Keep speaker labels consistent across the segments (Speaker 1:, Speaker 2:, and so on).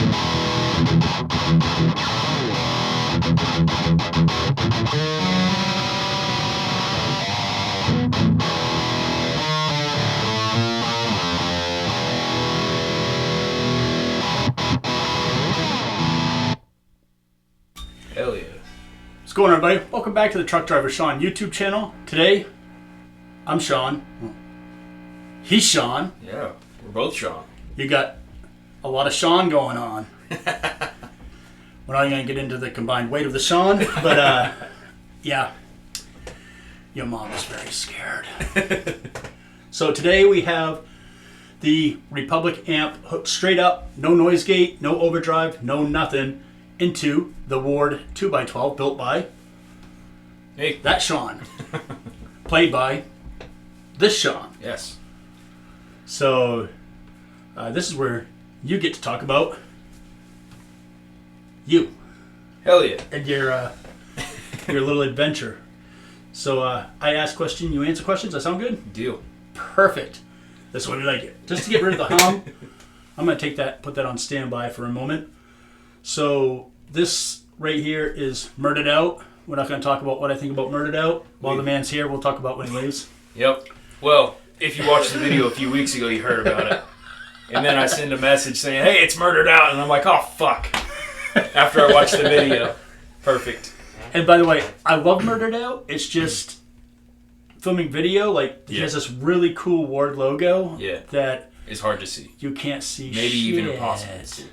Speaker 1: Hell yeah.
Speaker 2: What's going on, everybody? Welcome back to the Truck Driver Shawn YouTube channel. Today, I'm Shawn. He's Shawn.
Speaker 1: Yeah, we're both Shawn.
Speaker 2: You got a lot of Shawn going on. We're not going to get into the combined weight of the Shawn, but yeah, your mom is very scared. So today we have the Republic amp hooked straight up, no noise gate, no overdrive, no nothing, into the Ward 2x12 built by that Shawn, played by this Shawn.
Speaker 1: Yes.
Speaker 2: So this is where you get to talk about you.
Speaker 1: Hell yeah.
Speaker 2: And your little adventure. So I ask questions, you answer questions. That sound good?
Speaker 1: Deal.
Speaker 2: Perfect. That's the way we like it. Just to get rid of the hum, I'm going to put that on standby for a moment. So this right here is Murdered Out. We're not going to talk about what I think about Murdered Out. While the man's here, we'll talk about when he leaves.
Speaker 1: Yep. Well, if you watched the video a few weeks ago, you heard about it. And then I send a message saying, hey, it's Murdered Out. And I'm like, oh, fuck. After I watched the video. Perfect.
Speaker 2: And by the way, I love Murdered Out. It's just filming video. Like, he has this really cool Ward logo that
Speaker 1: it's hard to see.
Speaker 2: You can't see
Speaker 1: Maybe
Speaker 2: shit.
Speaker 1: even impossible to see.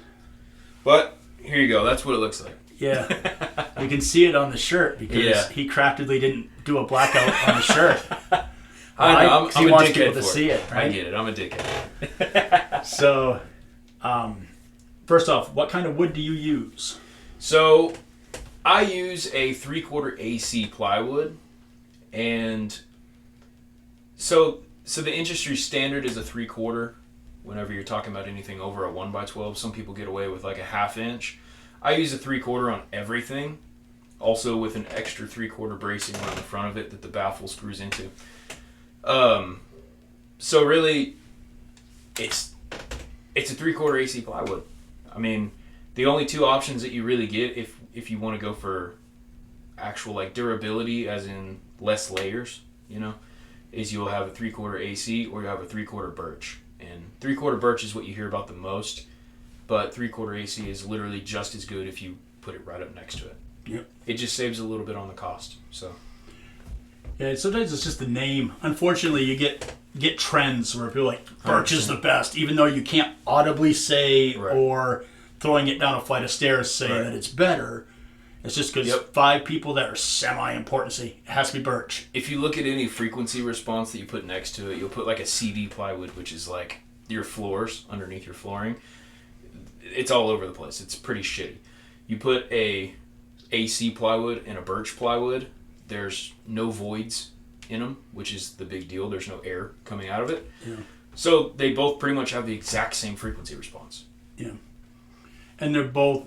Speaker 1: But here you go. That's what it looks like.
Speaker 2: Yeah. You can see it on the shirt because he craftedly didn't do a blackout on the shirt.
Speaker 1: I know. I'm
Speaker 2: he
Speaker 1: a
Speaker 2: wants
Speaker 1: dickhead
Speaker 2: people to
Speaker 1: for
Speaker 2: see it, right?
Speaker 1: I get it. I'm a dickhead.
Speaker 2: So, first off, what kind of wood do you use?
Speaker 1: So, I use a 3/4 AC plywood, and so the industry standard is a 3/4. Whenever you're talking about anything over a 1x12, some people get away with like a 1/2 inch. I use a 3/4 on everything, also with an extra 3/4 bracing around the front of it that the baffle screws into. So really, it's a 3/4 AC plywood. I mean, the only two options that you really get if you want to go for actual like durability, as in less layers, is you'll have a 3/4 AC or you have a 3/4 birch. And 3/4 birch is what you hear about the most, but 3/4 AC is literally just as good if you put it right up next to it.
Speaker 2: Yep.
Speaker 1: It just saves a little bit on the cost. So.
Speaker 2: Yeah, sometimes it's just the name. Unfortunately, you get trends where people are like, birch 100%. Is the best, even though you can't audibly say or throwing it down a flight of stairs say that it's better. It's just because 5 people that are semi-important say it has to be birch.
Speaker 1: If you look at any frequency response that you put next to it, you'll put like a CD plywood, which is like your floors underneath your flooring. It's all over the place. It's pretty shitty. You put a AC plywood and a birch plywood, there's no voids in them, which is the big deal. There's no air coming out of it. Yeah. So they both pretty much have the exact same frequency response.
Speaker 2: Yeah. And they're both,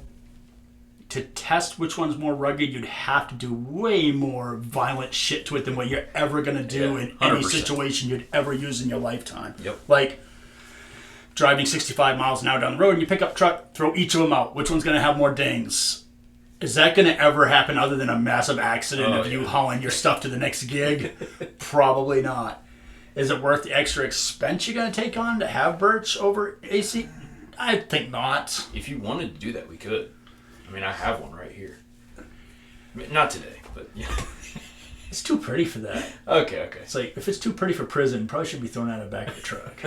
Speaker 2: to test which one's more rugged, you'd have to do way more violent shit to it than what you're ever going to do in 100%. Any situation you'd ever use in your lifetime.
Speaker 1: Yep.
Speaker 2: Like driving 65 miles an hour down the road and you pick up a truck, throw each of them out. Which one's going to have more dings? Is that going to ever happen other than a massive accident of you hauling your stuff to the next gig? Probably not. Is it worth the extra expense you're going to take on to have birch over AC? I think not.
Speaker 1: If you wanted to do that, we could. I mean, I have one right here. I mean, not today, but yeah.
Speaker 2: It's too pretty for that.
Speaker 1: Okay.
Speaker 2: It's like, if it's too pretty for prison, it probably should be thrown out of the back of the truck.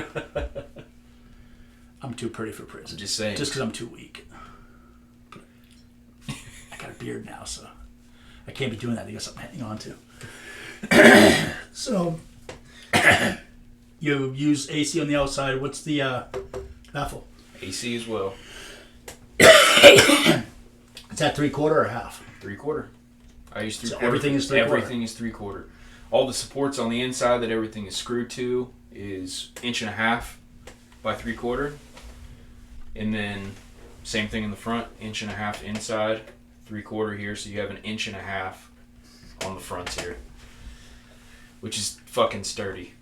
Speaker 2: I'm too pretty for prison.
Speaker 1: I'm just saying.
Speaker 2: Just because I'm too weak. I got a beard now, so I can't be doing that. I got something to hang on to. So, you use AC on the outside. What's the baffle?
Speaker 1: AC as well.
Speaker 2: Is that 3/4 or 1/2?
Speaker 1: 3/4. I use 3/4.
Speaker 2: So everything is 3/4.
Speaker 1: Everything is 3/4. All the supports on the inside that everything is screwed to is 1.5" by 3/4, and then same thing in the front, 1.5" inside, 3/4 here. So you have 1.5" on the fronts here, which is fucking sturdy.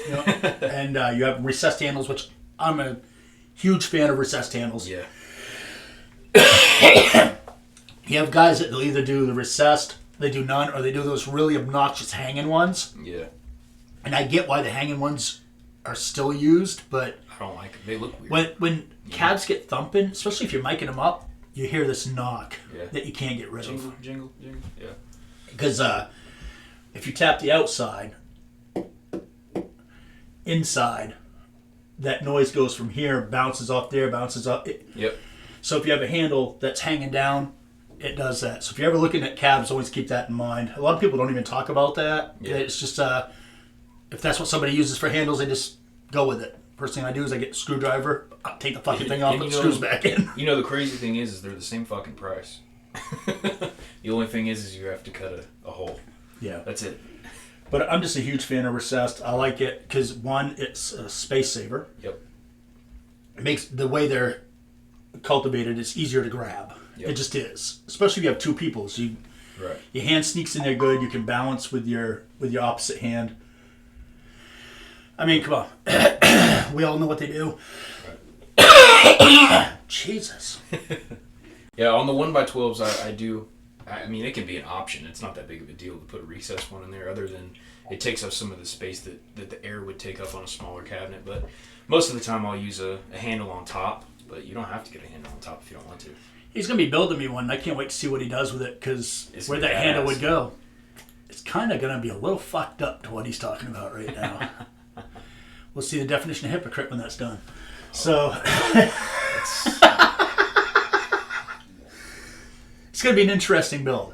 Speaker 2: Yep. And you have recessed handles, which I'm a huge fan of recessed handles.
Speaker 1: Yeah.
Speaker 2: You have guys that they'll either do the recessed, they do none, or they do those really obnoxious hanging ones.
Speaker 1: Yeah.
Speaker 2: And I get why the hanging ones are still used, but
Speaker 1: I don't like them. They look weird.
Speaker 2: When cabs get thumping, especially if you're miking them up, you hear this knock that you can't get rid
Speaker 1: jingle,
Speaker 2: of.
Speaker 1: Jingle, jingle, yeah.
Speaker 2: Because if you tap the outside, inside, that noise goes from here, bounces off there, bounces up.
Speaker 1: Yep.
Speaker 2: So if you have a handle that's hanging down, it does that. So if you're ever looking at cabs, always keep that in mind. A lot of people don't even talk about that. Yeah. It's just if that's what somebody uses for handles, they just go with it. First thing I do is I get a screwdriver, I take the fucking thing off, and put the screws back in.
Speaker 1: You know, the crazy thing is they're the same fucking price. The only thing is you have to cut a hole.
Speaker 2: Yeah.
Speaker 1: That's it.
Speaker 2: But I'm just a huge fan of recessed. I like it because, one, it's a space saver.
Speaker 1: Yep.
Speaker 2: It makes the way they're cultivated, it's easier to grab.
Speaker 1: Yep.
Speaker 2: It just is. Especially if you have two people. So your hand sneaks in there good. You can balance with your opposite hand. I mean, come on. We all know what they do. Right. Jesus.
Speaker 1: Yeah, on the 1x12s, I do. I mean, it can be an option. It's not that big of a deal to put a recessed one in there, other than it takes up some of the space that the air would take up on a smaller cabinet. But most of the time, I'll use a handle on top. But you don't have to get a handle on top if you don't want to.
Speaker 2: He's going to be building me one. I can't wait to see what he does with it, because where that handle would go, it's kind of going to be a little fucked up to what he's talking about right now. We'll see the definition of hypocrite when that's done. So it's going to be an interesting build.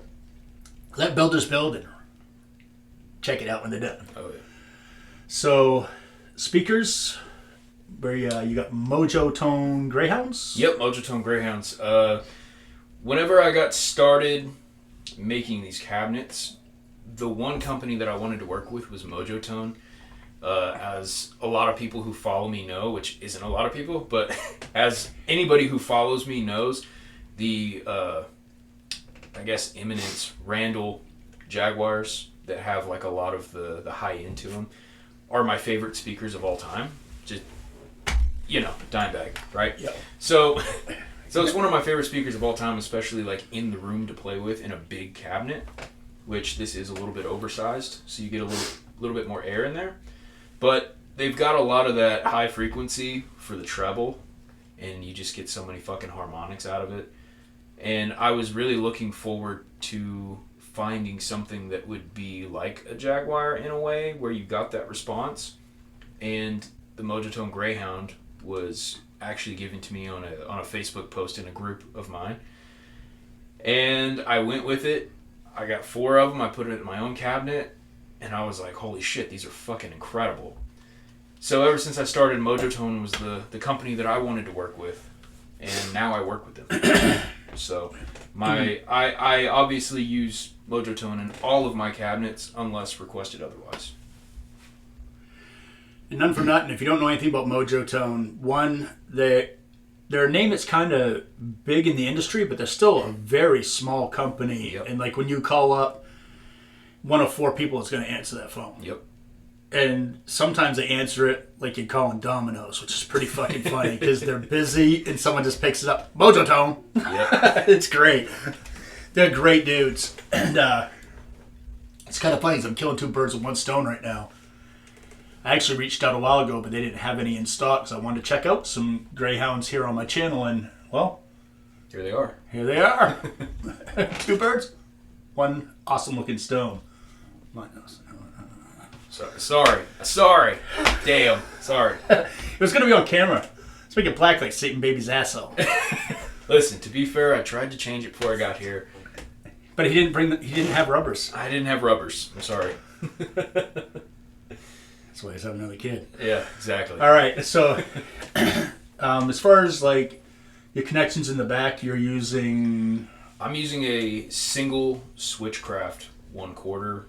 Speaker 2: Let builders build it. Check it out when they're done.
Speaker 1: Oh, yeah.
Speaker 2: So, speakers, where you got Mojo Tone Greyhounds?
Speaker 1: Yep, Mojo Tone Greyhounds. Whenever I got started making these cabinets, the one company that I wanted to work with was Mojo Tone. As a lot of people who follow me know, which isn't a lot of people, but as anybody who follows me knows, the I guess Eminence Randall Jaguars that have like a lot of the high end to them are my favorite speakers of all time. Just, you know, dime bag, right?
Speaker 2: Yep.
Speaker 1: So it's one of my favorite speakers of all time, especially like in the room to play with in a big cabinet, which this is a little bit oversized, so you get a little bit more air in there. But they've got a lot of that high frequency for the treble, and you just get so many fucking harmonics out of it. And I was really looking forward to finding something that would be like a Jaguar in a way, where you got that response. And the Mojo Tone Greyhound was actually given to me on a Facebook post in a group of mine. And I went with it. I got 4 of them. I put it in my own cabinet. And I was like, holy shit, these are fucking incredible. So ever since I started, Mojo Tone was the company that I wanted to work with. And now I work with them. So I obviously use Mojo Tone in all of my cabinets unless requested otherwise.
Speaker 2: And none for nothing, if you don't know anything about Mojo Tone, one, they're a name that's kind of big in the industry, but they're still a very small company.
Speaker 1: Yep.
Speaker 2: And like when you call up, 1 of 4 people is going to answer that phone.
Speaker 1: Yep.
Speaker 2: And sometimes they answer it like you're calling Domino's, which is pretty fucking funny because they're busy and someone just picks it up. Mojo Tone.
Speaker 1: Yep.
Speaker 2: It's great. They're great dudes. And it's kind of funny because I'm killing 2 birds with 1 stone right now. I actually reached out a while ago, but they didn't have any in stock, so I wanted to check out some Greyhounds here on my channel, and, well...
Speaker 1: Here they are.
Speaker 2: Here they are. 2 birds, 1 awesome-looking stone.
Speaker 1: Sorry. Damn. Sorry.
Speaker 2: It was going to be on camera. Let's make it black like Satan Baby's asshole.
Speaker 1: Listen, to be fair, I tried to change it before I got here.
Speaker 2: But he didn't have rubbers.
Speaker 1: I didn't have rubbers. I'm sorry.
Speaker 2: That's why he's having another kid.
Speaker 1: Yeah, exactly.
Speaker 2: All right, so as far as like your connections in the back, you're using...
Speaker 1: I'm using a single Switchcraft 1/4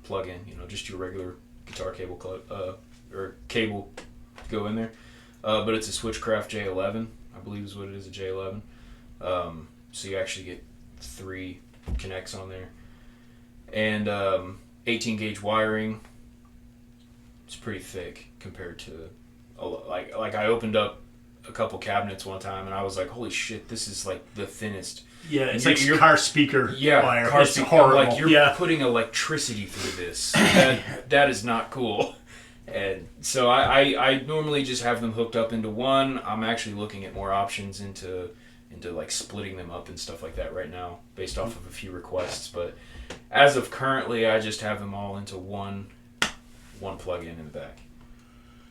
Speaker 1: plug-in. You know, just your regular guitar cable or cable to go in there. But it's a Switchcraft J11, I believe is what it is, a J11. So you actually get 3 connects on there. And 18 gauge wiring. It's pretty thick compared to like I opened up a couple cabinets one time, and I was like, holy shit, this is like the thinnest.
Speaker 2: Yeah, it's like your car speaker wire.
Speaker 1: Car
Speaker 2: it's
Speaker 1: speaker.
Speaker 2: horrible.
Speaker 1: Like, you're putting electricity through this. That is not cool. And so I normally just have them hooked up into one. I'm actually looking at more options into like splitting them up and stuff like that right now, based off of a few requests. But as of currently, I just have them all into one plug-in in the back.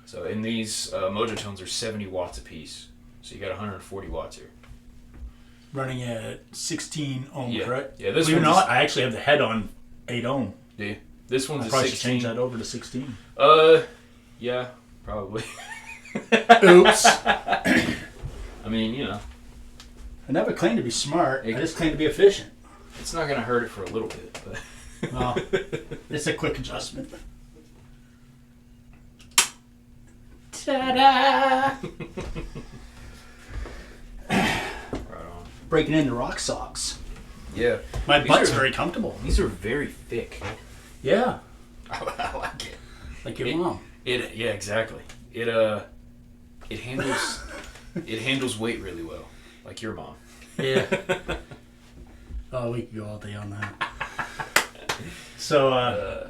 Speaker 1: So in these Mojotones are 70 watts a piece. So you got 140 watts here.
Speaker 2: Running at 16 ohm, correct?
Speaker 1: Yeah, this
Speaker 2: Believe it or
Speaker 1: one's
Speaker 2: not, I actually have the head on 8 ohm.
Speaker 1: Yeah, this one's
Speaker 2: I
Speaker 1: a
Speaker 2: probably
Speaker 1: 16.
Speaker 2: should change that over to 16.
Speaker 1: Yeah, probably.
Speaker 2: Oops.
Speaker 1: I mean, you know.
Speaker 2: I never claimed to be smart. I just claimed to be efficient.
Speaker 1: It's not going to hurt it for a little bit, but...
Speaker 2: Well, it's a quick adjustment. Ta-da!
Speaker 1: Right on.
Speaker 2: Breaking into rock socks.
Speaker 1: Yeah.
Speaker 2: My butt's very comfortable.
Speaker 1: These are very thick.
Speaker 2: Yeah.
Speaker 1: I like it.
Speaker 2: Like your mom.
Speaker 1: Yeah, exactly. It handles it handles weight really well, like your mom.
Speaker 2: Yeah. Oh, we could go all day on that. So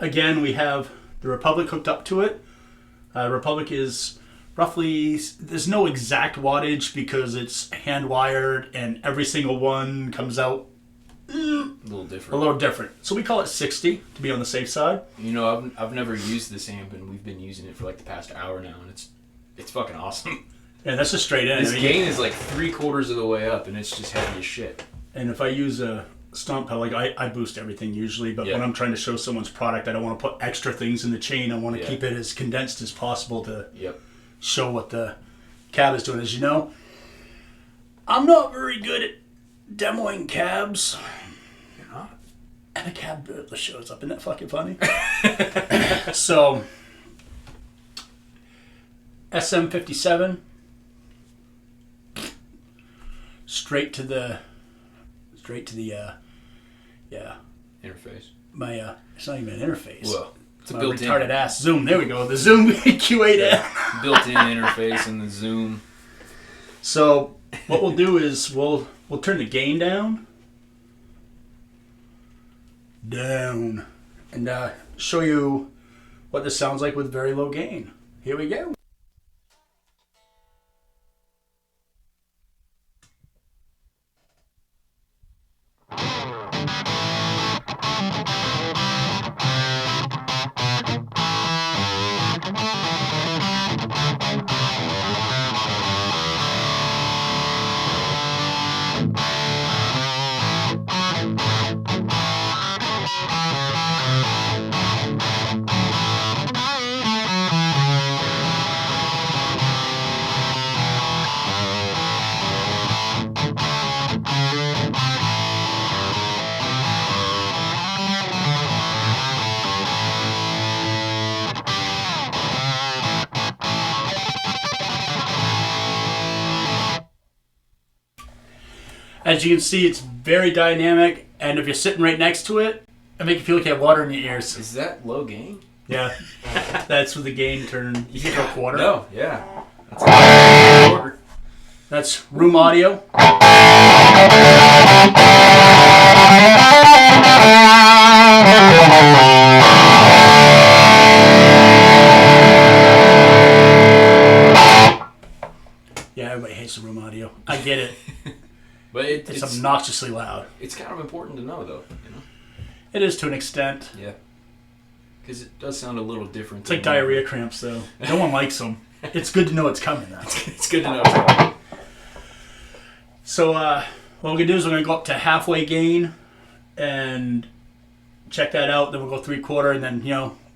Speaker 2: again, we have the Republic hooked up to it. Republic is roughly, there's no exact wattage because it's hand wired and every single one comes out
Speaker 1: a little different.
Speaker 2: So we call it 60 to be on the safe side.
Speaker 1: You know, I've never used this amp, and we've been using it for like the past hour now, and it's fucking awesome.
Speaker 2: Yeah, that's a straight in.
Speaker 1: This gain is like 3/4 of the way up, and it's just heavy as shit.
Speaker 2: And if I use a stomp pedal, like I boost everything usually, but when I'm trying to show someone's product, I don't want to put extra things in the chain. I want to keep it as condensed as possible to show what the cab is doing. As you know, I'm not very good at demoing cabs.
Speaker 1: You're not?
Speaker 2: And a cab that shows up. Isn't that fucking funny? So, SM57, straight to the
Speaker 1: interface.
Speaker 2: It's not even an interface.
Speaker 1: Well, it's a
Speaker 2: my
Speaker 1: built-in
Speaker 2: retarded ass Zoom. There we go. The Zoom Q8.
Speaker 1: Built-in interface and the Zoom.
Speaker 2: So what we'll do is we'll turn the gain down, and show you what this sounds like with very low gain. Here we go. As you can see, it's very dynamic, and if you're sitting right next to it, it makes you feel like you have water in your ears.
Speaker 1: Is that low gain?
Speaker 2: Yeah. That's with the gain turn. You can go quarter.
Speaker 1: No, yeah. That's a quarter.
Speaker 2: That's room audio. Yeah, everybody hates the room audio. I get it.
Speaker 1: But
Speaker 2: it's obnoxiously loud.
Speaker 1: It's kind of important to know, though. You know.
Speaker 2: It is to an extent.
Speaker 1: Yeah. Because it does sound a little different.
Speaker 2: It's like diarrhea cramps, though. No one likes them. It's good to know it's coming, though.
Speaker 1: It's good to know it's coming.
Speaker 2: So, what we're going to do is we're going to go up to halfway gain and check that out. Then we'll go 3/4, and then,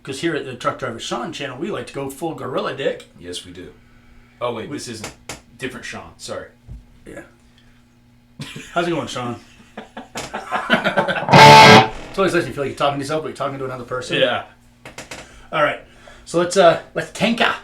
Speaker 2: because here at the Truck Driver Shawn channel, we like to go full gorilla dick.
Speaker 1: Yes, we do. Oh, wait, this isn't. Different Shawn. Sorry.
Speaker 2: Yeah. How's it going, Shawn? It's always nice you feel like you're talking to yourself, but you're talking to another person.
Speaker 1: Yeah.
Speaker 2: All right. So let's tanka.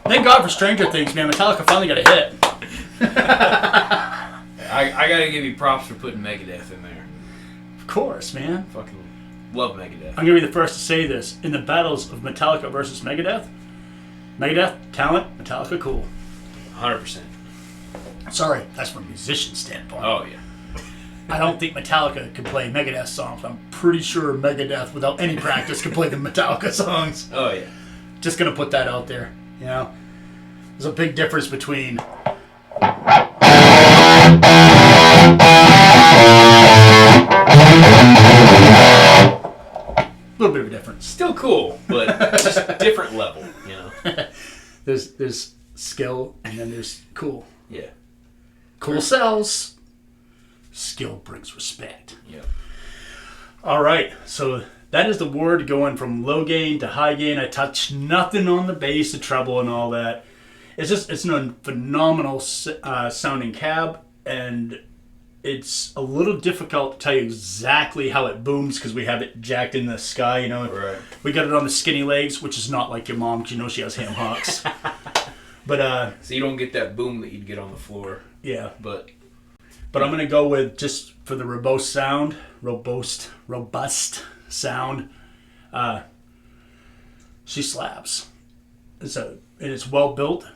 Speaker 2: Thank God for Stranger Things, man. Metallica finally got a hit.
Speaker 1: I gotta give you props for putting Megadeth in there.
Speaker 2: Of course, man.
Speaker 1: Fucking love Megadeth.
Speaker 2: I'm gonna be the first to say this. In the battles of Metallica versus Megadeth, talent, Metallica cool.
Speaker 1: 100%.
Speaker 2: Sorry, that's from a musician standpoint.
Speaker 1: Oh, yeah.
Speaker 2: I don't think Metallica can play Megadeth songs. I'm pretty sure Megadeth, without any practice, can play the Metallica songs.
Speaker 1: Oh, yeah.
Speaker 2: Just gonna put that out there. You know, there's a big difference between. A little bit of a difference.
Speaker 1: Still cool, but just different level, you know.
Speaker 2: There's skill and then there's cool.
Speaker 1: Yeah.
Speaker 2: Cool sells. Skill brings respect.
Speaker 1: Yeah.
Speaker 2: All right, so that is the word going from low gain to high gain. I touched nothing on the bass, the treble, and all that. It's a phenomenal sounding cab, and it's a little difficult to tell you exactly how it booms because we have it jacked in the sky, you know.
Speaker 1: Right.
Speaker 2: We got it on the skinny legs, which is not like your mom because you know she has ham hocks. But
Speaker 1: so you don't get that boom that you'd get on the floor.
Speaker 2: Yeah.
Speaker 1: But
Speaker 2: I'm gonna go with, just for the robust sound. She slaps. And it's well built.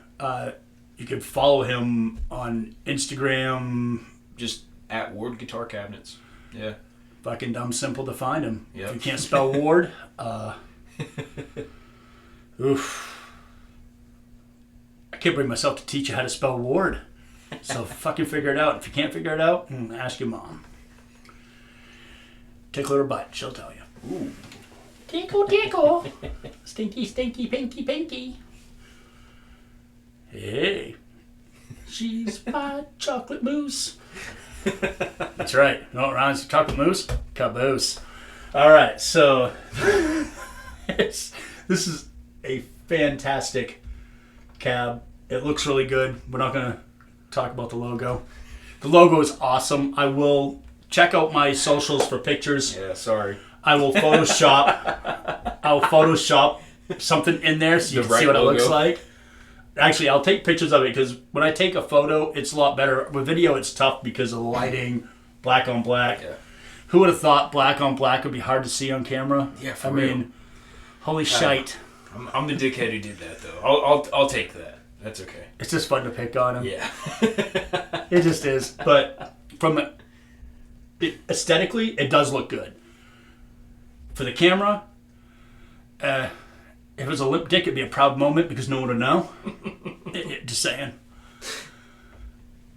Speaker 2: You can follow him on Instagram.
Speaker 1: just at Ward Guitar Cabinets. Yeah.
Speaker 2: Fucking dumb simple to find him.
Speaker 1: Yep.
Speaker 2: If you can't spell Ward, oof. I can't bring myself to teach you how to spell Ward. So fucking figure it out. If you can't figure it out, ask your mom. Tickle her butt. She'll tell you.
Speaker 1: Ooh.
Speaker 2: Tickle, tickle. Stinky, stinky, pinky, pinky. Hey. She's my chocolate mousse. That's right. You know what rhymes with chocolate mousse? Caboose. All right, so this is a fantastic cab. It looks really good. We're not going to talk about the logo. The logo is awesome. I will check out my socials for pictures.
Speaker 1: Yeah, sorry.
Speaker 2: I will Photoshop something in there so you can see what
Speaker 1: logo.
Speaker 2: It looks like. Actually, I'll take pictures of it because when I take a photo, it's a lot better. With video, it's tough because of the lighting, black on black.
Speaker 1: Yeah.
Speaker 2: Who would have thought black on black would be hard to see on camera?
Speaker 1: Yeah, for real.
Speaker 2: mean, holy shite.
Speaker 1: I'm the dickhead who did that, though. I'll take that. That's okay.
Speaker 2: It's just fun to pick on him.
Speaker 1: Yeah.
Speaker 2: It just is. But aesthetically, it does look good. For the camera, If it was a limp dick, it'd be a proud moment because no one would know. Just saying.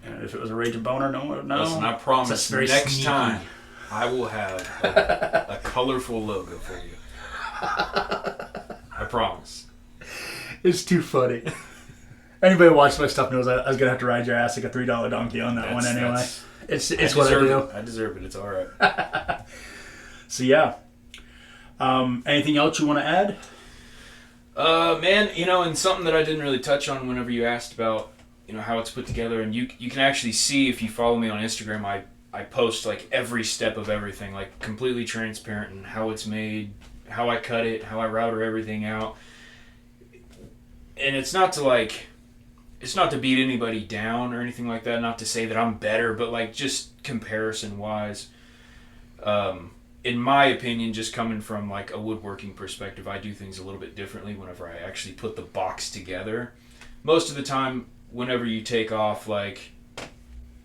Speaker 2: And if it was a raging boner, no one would know.
Speaker 1: Listen, I promise next
Speaker 2: sneaky.
Speaker 1: time I will have a colorful logo for you. I promise.
Speaker 2: It's too funny. Anybody who watched my stuff knows I was going to have to ride your ass like a $3 donkey on that one anyway. It's what I do.
Speaker 1: I deserve it. It's all right.
Speaker 2: So, yeah. Anything else you want to add?
Speaker 1: Man, and something that I didn't really touch on whenever you asked about, how it's put together, and you can actually see if you follow me on Instagram, I post like every step of everything, like completely transparent, and how it's made, how I cut it, how I router everything out. And it's not to beat anybody down or anything like that, not to say that I'm better, but like just comparison wise, in my opinion, just coming from like a woodworking perspective, I do things a little bit differently whenever I actually put the box together. Most of the time, whenever you take off like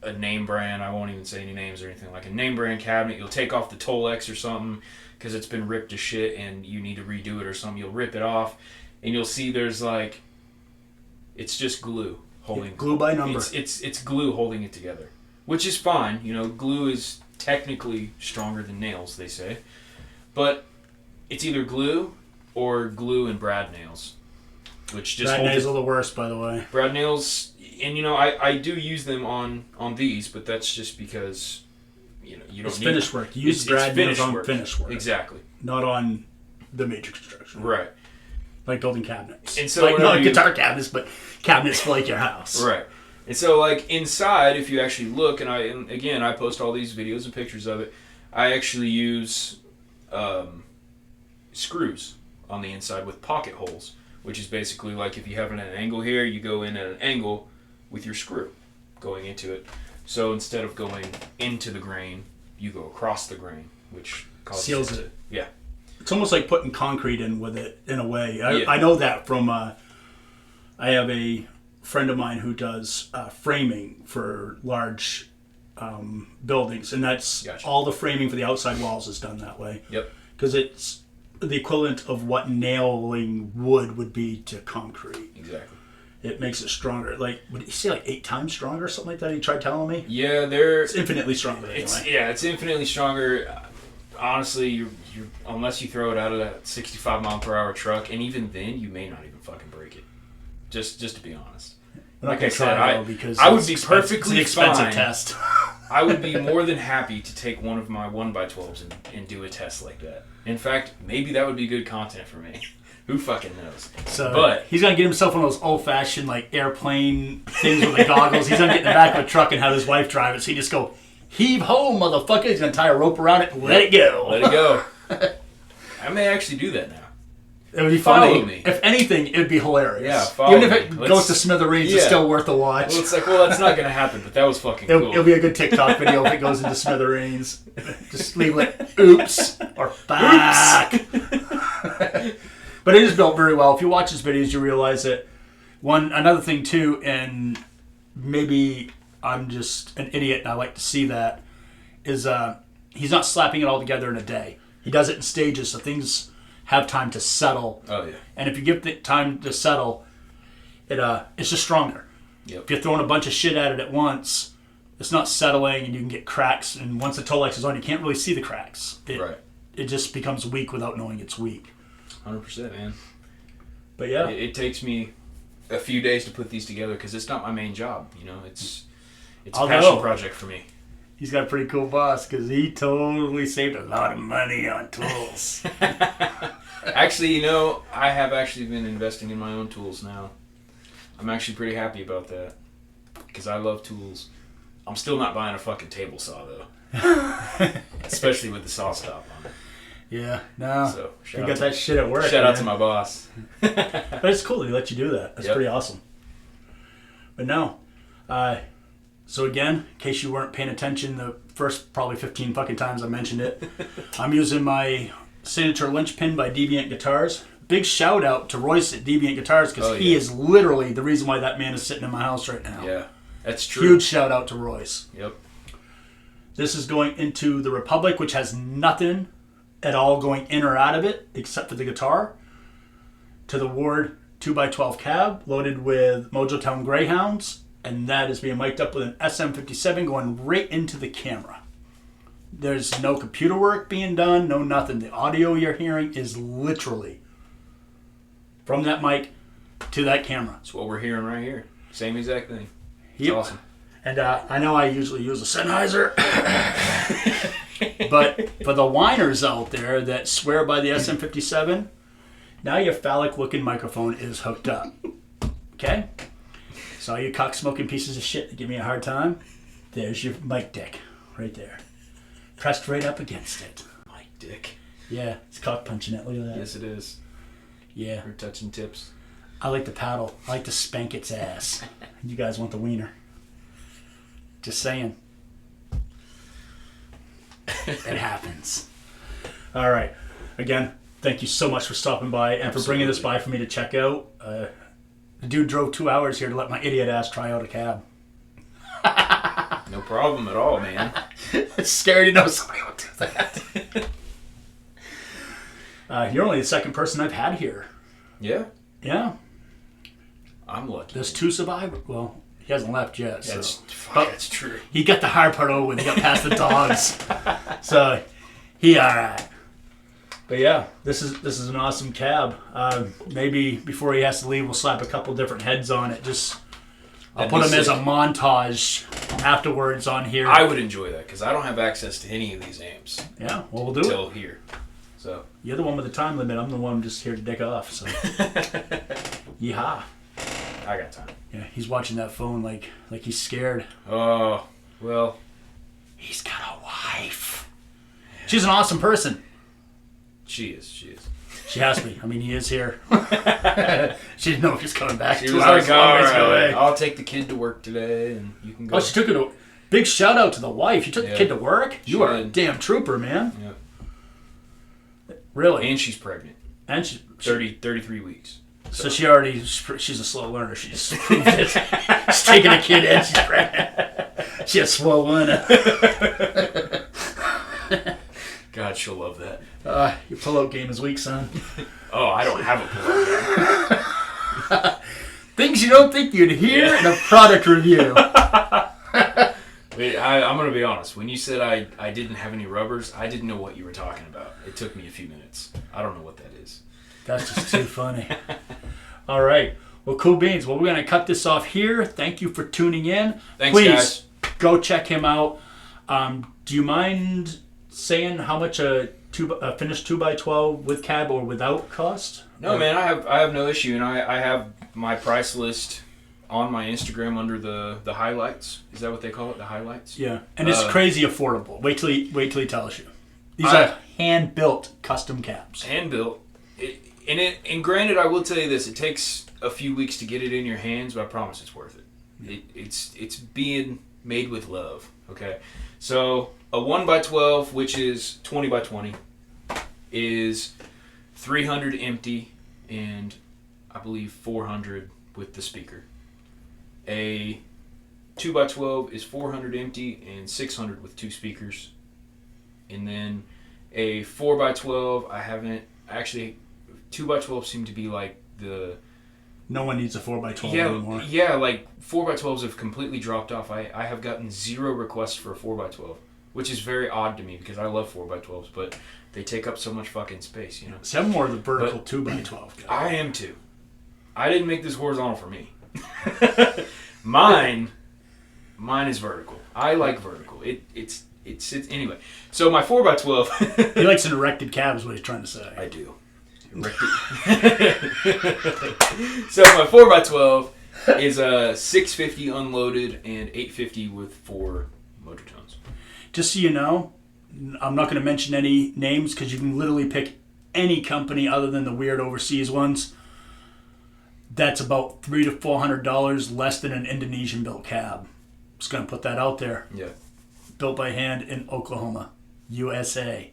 Speaker 1: a name brand, I won't even say any names or anything, like a name brand cabinet, you'll take off the Tolex or something because it's been ripped to shit and you need to redo it or something, you'll rip it off and you'll see there's like, it's just glue holding.
Speaker 2: Glue by number.
Speaker 1: It's glue holding it together, which is fine. Glue is technically stronger than nails, they say, but it's either glue or glue and brad nails, which just
Speaker 2: brad nails are the worst, by the way.
Speaker 1: Brad nails, and I do use them on these, but that's just because you don't
Speaker 2: it's
Speaker 1: need
Speaker 2: finished work. You use brad nails on finished work,
Speaker 1: exactly,
Speaker 2: not on the major construction,
Speaker 1: right?
Speaker 2: Like building cabinets,
Speaker 1: and so
Speaker 2: like not guitar cabinets, but cabinets for like your house,
Speaker 1: right? And so, like, inside, if you actually look, and again, I post all these videos and pictures of it, I actually use screws on the inside with pocket holes, which is basically like if you have an angle here, you go in at an angle with your screw going into it. So instead of going into the grain, you go across the grain, which causes
Speaker 2: seals it.
Speaker 1: Yeah.
Speaker 2: It's almost like putting concrete in with it, in a way.
Speaker 1: Yeah.
Speaker 2: I know that from, I have a friend of mine who does framing for large buildings, and that's
Speaker 1: Gotcha.
Speaker 2: all the framing for the outside walls is done that way.
Speaker 1: Yep.
Speaker 2: Because it's the equivalent of what nailing wood would be to concrete.
Speaker 1: Exactly.
Speaker 2: It makes it stronger. Like, would he say like 8 times stronger or something like that? He tried telling me.
Speaker 1: Yeah,
Speaker 2: It's infinitely stronger. Anyway.
Speaker 1: It's infinitely stronger. Honestly, you're unless you throw it out of that 65 mile per hour truck, and even then, you may not even fucking break it. Just to be honest.
Speaker 2: Like I said, I would be
Speaker 1: perfectly
Speaker 2: it's an expensive
Speaker 1: fine.
Speaker 2: test.
Speaker 1: I would be more than happy to take one of my 1x12s and do a test like that. In fact, maybe that would be good content for me. Who fucking knows?
Speaker 2: But he's gonna get himself one of those old-fashioned like airplane things with the goggles. He's gonna get in the back of a truck and have his wife drive it. So he just go, heave ho, motherfucker. He's gonna tie a rope around it and let it go.
Speaker 1: Let it go. I may actually do that now.
Speaker 2: It would be
Speaker 1: Follow
Speaker 2: funny.
Speaker 1: me.
Speaker 2: If anything, it would be hilarious.
Speaker 1: Yeah, follow
Speaker 2: Even if
Speaker 1: me.
Speaker 2: it goes to smithereens, it's still worth a watch.
Speaker 1: Well, it's like, that's not going to happen, but that was fucking cool.
Speaker 2: It'll be a good TikTok video if it goes into smithereens. Just leave it, oops, or fuck. But it is built very well. If you watch his videos, you realize that another thing too, and maybe I'm just an idiot and I like to see that, is he's not slapping it all together in a day. He does it in stages, so things have time to settle.
Speaker 1: Oh, yeah.
Speaker 2: And if you give it time to settle, it's just stronger.
Speaker 1: Yep.
Speaker 2: If you're throwing a bunch of shit at it at once, it's not settling and you can get cracks. And once the Tolex is on, you can't really see the cracks. It just becomes weak without knowing it's weak.
Speaker 1: 100%, man.
Speaker 2: But yeah.
Speaker 1: It takes me a few days to put these together because it's not my main job. It's a passion project for me.
Speaker 2: He's got a pretty cool boss because he totally saved a lot of money on tools.
Speaker 1: Actually, I have actually been investing in my own tools now. I'm actually pretty happy about that because I love tools. I'm still not buying a fucking table saw, though. Especially with the saw stop on it.
Speaker 2: Yeah, no.
Speaker 1: So,
Speaker 2: you got that shit at work.
Speaker 1: Shout out to my boss.
Speaker 2: But it's cool that he let you do that. That's pretty awesome. But no. So again, in case you weren't paying attention the first probably 15 fucking times I mentioned it, I'm using my signature linchpin by Deviant Guitars. Big shout out to Royce at Deviant Guitars because he is literally the reason why that man is sitting in my house right now.
Speaker 1: Yeah, that's true.
Speaker 2: Huge shout out to Royce.
Speaker 1: Yep.
Speaker 2: This is going into the Republic, which has nothing at all going in or out of it except for the guitar. to the Ward 2x12 cab loaded with Mojotown Greyhounds, and that is being mic'd up with an SM57 going right into the camera. There's no computer work being done, no nothing. The audio you're hearing is literally from that mic to that camera.
Speaker 1: That's what we're hearing right here. Same exact thing. It's
Speaker 2: Yep.
Speaker 1: awesome.
Speaker 2: And I know I usually use a Sennheiser, but for the whiners out there that swear by the SM57, now your phallic-looking microphone is hooked up. Okay? So all you cock-smoking pieces of shit that give me a hard time, there's your mic dick right there. Pressed right up against it.
Speaker 1: My dick.
Speaker 2: Yeah, it's cock punching it. Look at that.
Speaker 1: Yes, it is.
Speaker 2: Yeah.
Speaker 1: We're touching tips.
Speaker 2: I like to paddle. I like to spank its ass. You guys want the wiener. Just saying. It happens. All right. Again, thank you so much for stopping by and for bringing this by for me to check out. The dude drove 2 hours here to let my idiot ass try out a cab.
Speaker 1: No problem at all, man.
Speaker 2: It's scary to know somebody will do that. You're only the second person I've had here.
Speaker 1: Yeah?
Speaker 2: Yeah.
Speaker 1: I'm lucky.
Speaker 2: There's 2 survivors. Well, he hasn't left yet.
Speaker 1: That's true.
Speaker 2: He got the hard part over when he got past the dogs. So he all right. But yeah, this is an awesome cab. Maybe before he has to leave, we'll slap a couple different heads on it. I'll put them as a montage afterwards on here.
Speaker 1: I would enjoy that because I don't have access to any of these amps.
Speaker 2: Yeah, well, we'll do it.
Speaker 1: Till here. So
Speaker 2: you're the one with the time limit. I'm the one just here to dick off. So yeehaw.
Speaker 1: I got time.
Speaker 2: Yeah, he's watching that phone like he's scared.
Speaker 1: Oh, well.
Speaker 2: He's got a wife. She's an awesome person.
Speaker 1: She is.
Speaker 2: She has to be. I mean, he is here. She didn't know if he's coming back.
Speaker 1: She was like, all right, I'll take the kid to work today, and you can go.
Speaker 2: Oh, she took it. Big shout out to the wife. You took the kid to work? You are a
Speaker 1: did.
Speaker 2: damn trooper, man.
Speaker 1: Yep.
Speaker 2: Really?
Speaker 1: And she's pregnant.
Speaker 2: And she
Speaker 1: 33 weeks.
Speaker 2: So she's a slow learner. She just proved it. She's taking a kid and she's pregnant. She a slow learner.
Speaker 1: God, she'll love that.
Speaker 2: Your pull-out game is weak, son.
Speaker 1: Oh, I don't have a pull-out game.
Speaker 2: Things you don't think you'd hear in a product review.
Speaker 1: Wait, I'm going to be honest. When you said I didn't have any rubbers, I didn't know what you were talking about. It took me a few minutes. I don't know what that is.
Speaker 2: That's just too funny. All right. Well, cool beans. Well, we're going to cut this off here. Thank you for tuning in.
Speaker 1: Thanks,
Speaker 2: Please,
Speaker 1: guys.
Speaker 2: go check him out. Do you mind saying how much a finished 2x12 with cab or without cost?
Speaker 1: No, man. I have no issue, and I have my price list on my Instagram under the highlights. Is that what they call it? The highlights?
Speaker 2: Yeah. And it's crazy affordable. Wait till he tells you. These are hand-built custom cabs.
Speaker 1: Hand-built. And granted, I will tell you this: it takes a few weeks to get it in your hands, but I promise it's worth it. It's being made with love. Okay, so a 1x12, which is 20x20, is 300 empty, and I believe 400 with the speaker. A 2x12 is 400 empty and 600 with 2 speakers, and then a 4x12, I haven't actually. 2x12 seem to be like the...
Speaker 2: No one needs a 4x12 anymore.
Speaker 1: Yeah, like 4x12s have completely dropped off. I have gotten 0 requests for a 4x12, which is very odd to me because I love 4x12s, but they take up so much fucking space, you know?
Speaker 2: See, I'm more of the vertical 2x12 guy.
Speaker 1: I am too. I didn't make this horizontal for me. Mine is vertical. I like vertical. It's anyway. So my 4x12...
Speaker 2: He likes an erected cab is what he's trying to say.
Speaker 1: I do. So my 4x12 is a 650 unloaded and 850 with 4 motor tones.
Speaker 2: Just so you know, I'm not going to mention any names because you can literally pick any company other than the weird overseas ones. That's about $300 to $400 less than an Indonesian built cab. Just going to put that out there.
Speaker 1: Yeah.
Speaker 2: Built by hand in Oklahoma, USA.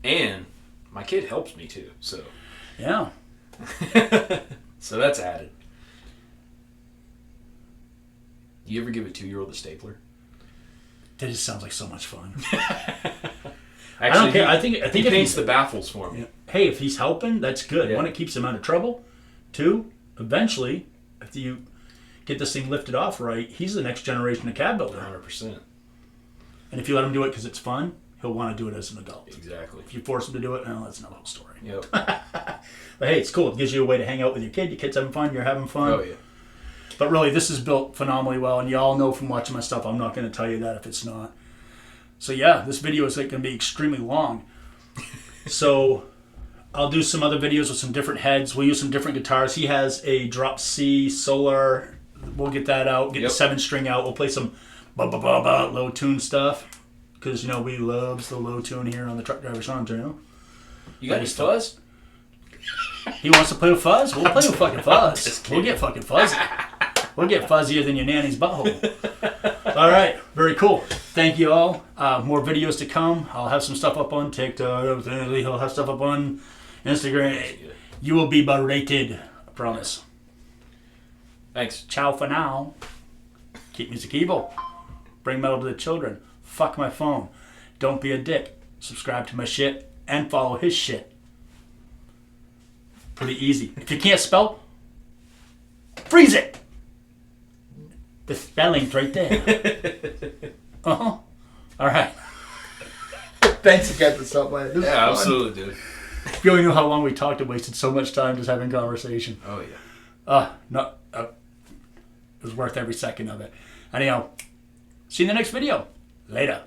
Speaker 1: And my kid helps me too, so.
Speaker 2: Yeah.
Speaker 1: So that's added. You ever give a 2-year-old a stapler?
Speaker 2: That just sounds like so much fun.
Speaker 1: Actually,
Speaker 2: I don't care. I think
Speaker 1: he paints the baffles for me.
Speaker 2: Hey, if he's helping, that's good.
Speaker 1: Yeah.
Speaker 2: One, it keeps him out of trouble. Two, eventually, if you get this thing lifted off right, he's the next generation of cab builder.
Speaker 1: 100%.
Speaker 2: And if you let him do it because it's fun, he'll want to do it as an adult.
Speaker 1: Exactly.
Speaker 2: If you force him to do it, well, that's another whole story.
Speaker 1: Yep.
Speaker 2: But hey, it's cool. It gives you a way to hang out with your kid. Your kid's having fun. You're having fun.
Speaker 1: Oh, yeah.
Speaker 2: But really, this is built phenomenally well. And you all know from watching my stuff, I'm not going to tell you that if it's not. So yeah, this video is going to be extremely long. So I'll do some other videos with some different heads. We'll use some different guitars. He has a drop C Solar. We'll get that out. Get the 7-string out. We'll play some low tune stuff. Because, we loves the low tune here on the Truck Driver Shawn channel.
Speaker 1: You got any fuzz?
Speaker 2: He wants to play with fuzz? We'll play with fucking fuzz. We'll get fucking fuzzy. We'll get fuzzier than your nanny's butthole. All right. Very cool. Thank you all. More videos to come. I'll have some stuff up on TikTok. He'll have stuff up on Instagram. You will be berated. I promise.
Speaker 1: Thanks.
Speaker 2: Ciao for now. Keep music evil. Bring metal to the children. Fuck my phone. Don't be a dick. Subscribe to my shit and follow his shit. Pretty easy. If you can't spell, freeze it. The spelling's right there. All right. Thanks again for stopping by.
Speaker 1: Yeah, absolutely, dude.
Speaker 2: If you only knew how long we talked and wasted so much time just having conversation.
Speaker 1: Oh, yeah.
Speaker 2: It was worth every second of it. Anyhow, see you in the next video. Later.